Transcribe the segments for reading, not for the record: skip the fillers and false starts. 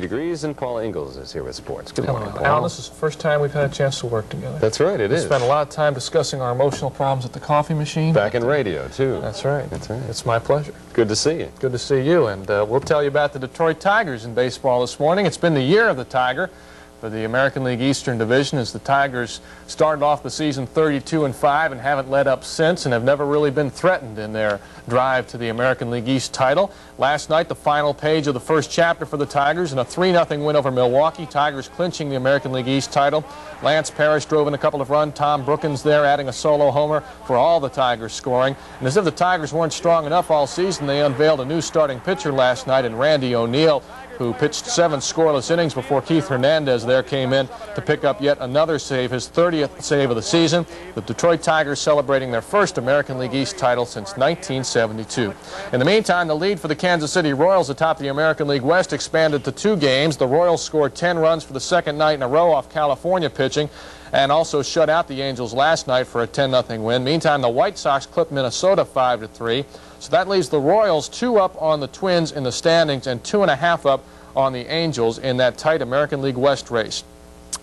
degrees, and Paul Ingles is here with sports. Good morning, Paul. Alan, this is the first time we've had a chance to work together. That's right, it is. We spent a lot of time discussing our emotional problems at the coffee machine. Back in radio, too. That's right. That's right. It's my pleasure. Good to see you. Good to see you, and we'll tell you about the Detroit Tigers in baseball this morning. It's been the year of the Tiger for the American League Eastern Division, as the Tigers started off the season 32-5 and haven't let up since, and have never really been threatened in their drive to the American League East title. Last night, the final page of the first chapter for the Tigers in a 3-0 win over Milwaukee. Tigers clinching the American League East title. Lance Parrish drove in a couple of runs. Tom Brookins there adding a solo homer for all the Tigers scoring. And as if the Tigers weren't strong enough all season, they unveiled a new starting pitcher last night in Randy O'Neal, who pitched 7 scoreless innings before Keith Hernandez there came in to pick up yet another save, his 30th save of the season. The Detroit Tigers celebrating their first American League East title since 1972. In the meantime, the lead for the Kansas City Royals atop the American League West expanded to 2 games. The Royals scored 10 runs for the second night in a row off California pitching, and also shut out the Angels last night for a 10-0 win. Meantime, the White Sox clipped Minnesota 5-3. So that leaves the Royals 2 up on the Twins in the standings and 2.5 up on the Angels in that tight American League West race.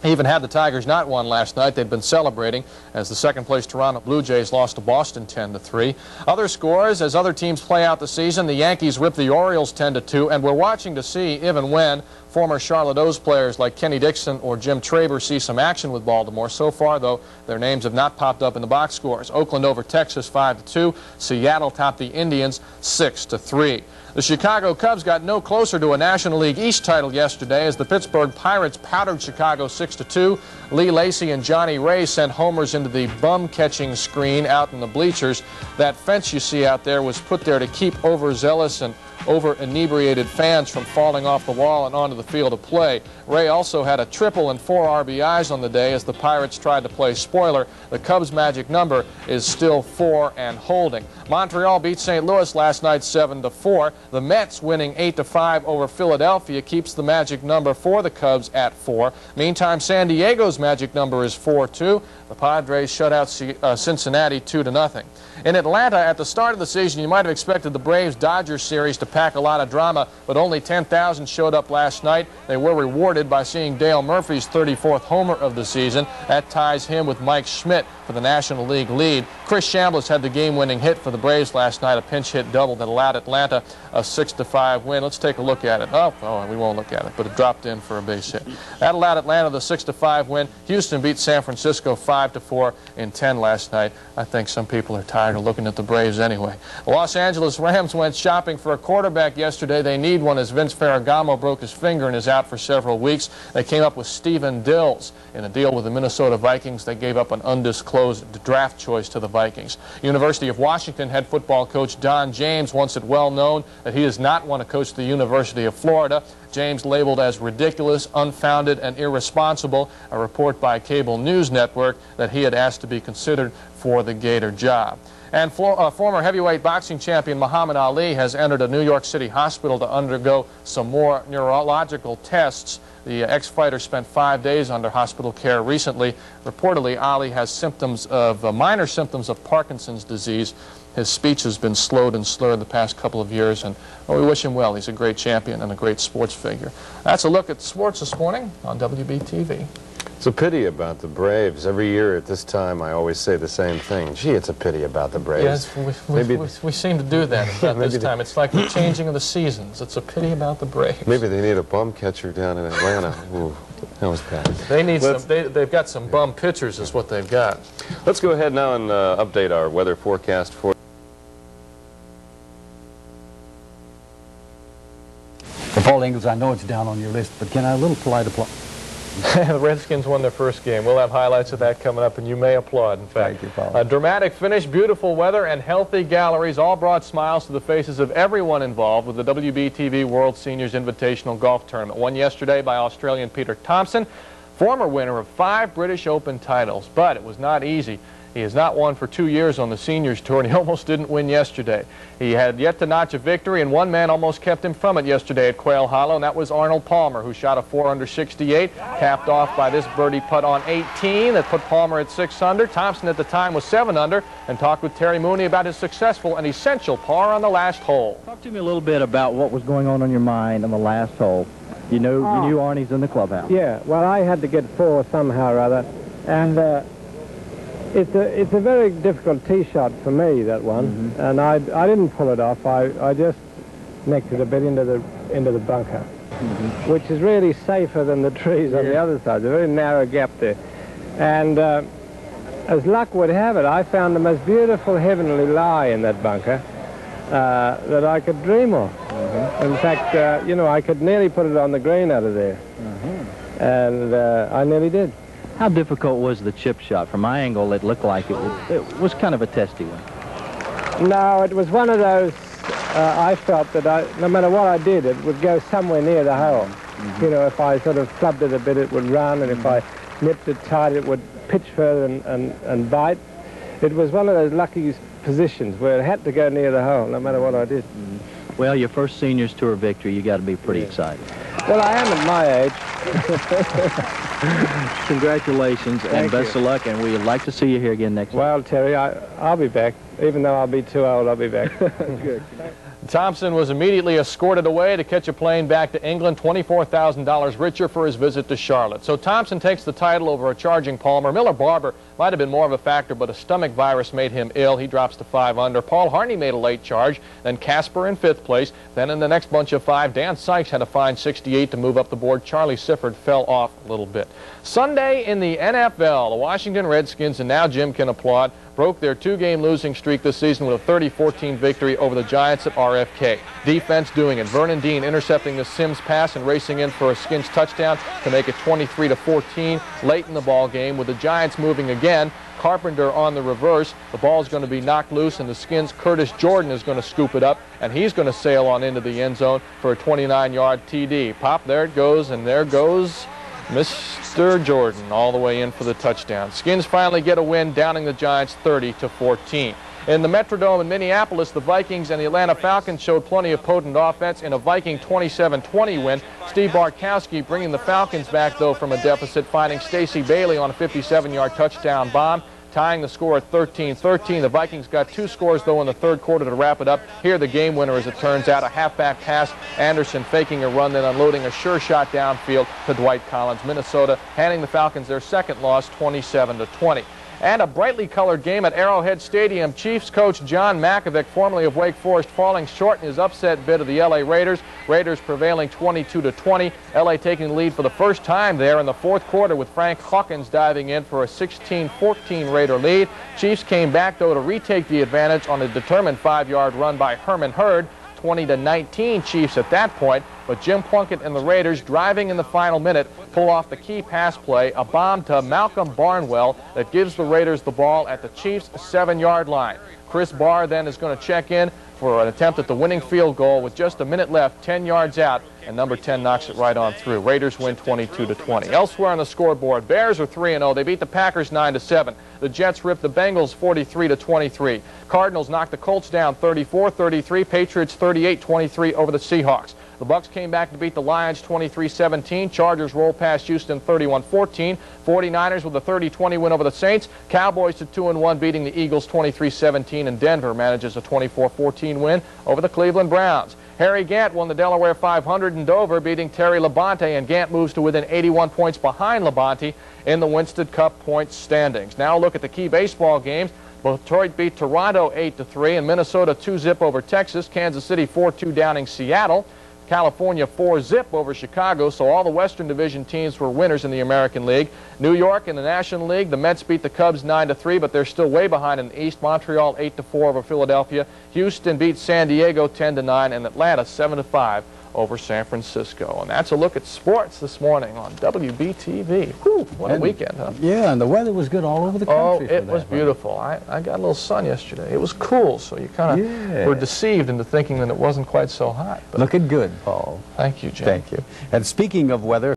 Even had the Tigers not won last night, they'd been celebrating as the second-place Toronto Blue Jays lost to Boston 10-3. Other scores as other teams play out the season: the Yankees ripped the Orioles 10-2, and we're watching to see if and when former Charlotte O's players like Kenny Dixon or Jim Traber see some action with Baltimore. So far, though, their names have not popped up in the box scores. Oakland over Texas 5-2. Seattle topped the Indians 6-3. The Chicago Cubs got no closer to a National League East title yesterday as the Pittsburgh Pirates powdered Chicago 6-2. Lee Lacy and Johnny Ray sent homers into the bum-catching screen out in the bleachers. That fence you see out there was put there to keep overzealous and over-inebriated fans from falling off the wall and onto the field of play. Ray also had a triple and 4 RBIs on the day as the Pirates tried to play spoiler. The Cubs' magic number is still 4 and holding. Montreal beat St. Louis last night 7-4. The Mets winning 8-5 over Philadelphia keeps the magic number for the Cubs at 4. Meantime, San Diego's magic number is 4-2. The Padres shut out Cincinnati 2-0. In Atlanta, at the start of the season, you might have expected the Braves-Dodgers series to pack a lot of drama, but only 10,000 showed up last night. They were rewarded by seeing Dale Murphy's 34th homer of the season. That ties him with Mike Schmidt for the National League lead. Chris Chambliss had the game-winning hit for the Braves last night, a pinch hit double that allowed Atlanta a 6-5 win. Let's take a look at it. Oh, we won't look at it, but it dropped in for a base hit. That allowed Atlanta the 6-5 win. Houston beat San Francisco 5-4 in 10 last night. I think some people are tired of looking at the Braves anyway. The Los Angeles Rams went shopping for a quarterback yesterday. They need one as Vince Ferragamo broke his finger and is out for several weeks. They came up with Stephen Dills in a deal with the Minnesota Vikings. They gave up an undisclosed draft choice to the Vikings. University of Washington head football coach Don James wants it well known that he does not want to coach the University of Florida. James labeled as ridiculous, unfounded, and irresponsible a report by Cable News Network that he had asked to be considered for the Gator job. And former heavyweight boxing champion Muhammad Ali has entered a New York City hospital to undergo some more neurological tests. The ex-fighter spent 5 days under hospital care recently. Reportedly, Ali has minor symptoms of Parkinson's disease. His speech has been slowed and slurred the past couple of years, and we wish him well. He's a great champion and a great sports figure. That's a look at sports this morning on WBTV. It's a pity about the Braves. Every year at this time, I always say the same thing. Gee, it's a pity about the Braves. Yes, we seem to do that at this time. It's like the changing of the seasons. It's a pity about the Braves. Maybe they need a bum catcher down in Atlanta. Ooh, that was bad. They need they've got some bum pitchers is what they've got. Let's go ahead now and update our weather forecast for Paul Ingles. I know it's down on your list, but can I a little polite applause? The Redskins won their first game. We'll have highlights of that coming up, and you may applaud, in fact. Thank you, Paul. A dramatic finish, beautiful weather, and healthy galleries all brought smiles to the faces of everyone involved with the WBTV World Seniors Invitational Golf Tournament. Won yesterday by Australian Peter Thompson, former winner of 5 British Open titles. But it was not easy. He has not won for 2 years on the Seniors Tour, and he almost didn't win yesterday. He had yet to notch a victory, and one man almost kept him from it yesterday at Quail Hollow, and that was Arnold Palmer, who shot a 4 under 68, capped off by this birdie putt on 18 that put Palmer at 6 under. Thompson at the time was 7 under, and talked with Terry Mooney about his successful and essential par on the last hole. Talk to me a little bit about what was going on in your mind on the last hole. You knew Arnie's in the clubhouse. Yeah, well, I had to get 4 somehow or other, and it's a very difficult tee shot for me, that one, and I didn't pull it off. I just nicked it a bit into the bunker, which is really safer than the trees on the other side. There's a very narrow gap there, and as luck would have it, I found the most beautiful heavenly lie in that bunker that I could dream of. In fact, you know, I could nearly put it on the green out of there, and I nearly did. How difficult was the chip shot? From my angle, it looked like it was kind of a testy one. No, it was one of those, I felt that no matter what I did, it would go somewhere near the hole. You know, if I sort of clubbed it a bit, it would run, and if I nipped it tight, it would pitch further and bite. It was one of those lucky positions where it had to go near the hole, no matter what I did. Well, your first seniors tour victory, you got to be pretty excited. Well, I am at my age. Congratulations and best of luck, and we'd like to see you here again next week. Well, Terry, I'll be back. Even though I'll be too old, I'll be back. Good. Thompson was immediately escorted away to catch a plane back to England, $24,000 richer for his visit to Charlotte. So Thompson takes the title over a charging Palmer. Miller Barber might have been more of a factor, but a stomach virus made him ill. He drops to 5 under. Paul Harney made a late charge, then Casper in 5th place. Then in the next bunch of 5, Dan Sykes had a fine 68 to move up the board. Charlie Sifford fell off a little bit. Sunday in the NFL, the Washington Redskins, and now Jim can applaud, broke their 2-game losing streak this season with a 30-14 victory over the Giants at RFK. Defense doing it. Vernon Dean intercepting the Sims pass and racing in for a Skins touchdown to make it 23-14 late in the ball game, with the Giants moving again. Carpenter on the reverse. The ball is going to be knocked loose, and the Skins' Curtis Jordan is going to scoop it up, and he's going to sail on into the end zone for a 29-yard TD. Pop, there it goes, and there goes Mr. Jordan all the way in for the touchdown. Skins finally get a win, downing the Giants 30-14. In the Metrodome in Minneapolis, the Vikings and the Atlanta Falcons showed plenty of potent offense in a Viking 27-20 win. Steve Bartkowski bringing the Falcons back, though, from a deficit, finding Stacey Bailey on a 57-yard touchdown bomb, tying the score at 13-13. The Vikings got 2 scores, though, in the 3rd quarter to wrap it up. Here, the game winner, as it turns out, a halfback pass. Anderson faking a run, then unloading a sure shot downfield to Dwight Collins. Minnesota handing the Falcons their 2nd loss, 27-20. And a brightly colored game at Arrowhead Stadium. Chiefs coach John Makovic, formerly of Wake Forest, falling short in his upset bid of the L.A. Raiders. Raiders prevailing 22-20. L.A. taking the lead for the first time there in the 4th quarter, with Frank Hawkins diving in for a 16-14 Raider lead. Chiefs came back, though, to retake the advantage on a determined 5-yard run by Herman Hurd. 20-19 Chiefs at that point, but Jim Plunkett and the Raiders, driving in the final minute, pull off the key pass play, a bomb to Malcolm Barnwell that gives the Raiders the ball at the Chiefs' 7-yard line. Chris Barr then is going to check in for an attempt at the winning field goal with just a minute left, 10 yards out, and number 10 knocks it right on through. Raiders win 22-20. Elsewhere on the scoreboard, Bears are 3-0. They beat the Packers 9-7. The Jets ripped the Bengals 43-23. Cardinals knocked the Colts down 34-33. Patriots 38-23 over the Seahawks. The Bucs came back to beat the Lions 23-17. Chargers roll past Houston 31-14. 49ers with a 30-20 win over the Saints. Cowboys to 2-1, beating the Eagles 23-17. And Denver manages a 24-14 win over the Cleveland Browns. Harry Gant won the Delaware 500 in Dover, beating Terry Labonte, and Gant moves to within 81 points behind Labonte in the Winston Cup points standings. Now look at the key baseball games. Detroit beat Toronto 8-3, and Minnesota 2-zip over Texas. Kansas City 4-2 downing Seattle. California 4-zip over Chicago, so all the Western Division teams were winners in the American League. New York in the National League, the Mets beat the Cubs 9-3, but they're still way behind in the East. Montreal 8-4 over Philadelphia. Houston beat San Diego 10-9, and Atlanta 7-5 over San Francisco. And that's a look at sports this morning on WBTV. Whew, what a weekend, huh? Yeah, and the weather was good all over the country. Oh, it was beautiful. I got a little sun yesterday. It was cool, so you kind of were deceived into thinking that it wasn't quite so hot. But looking good, Paul. Thank you, Jim. Thank you. And speaking of weather,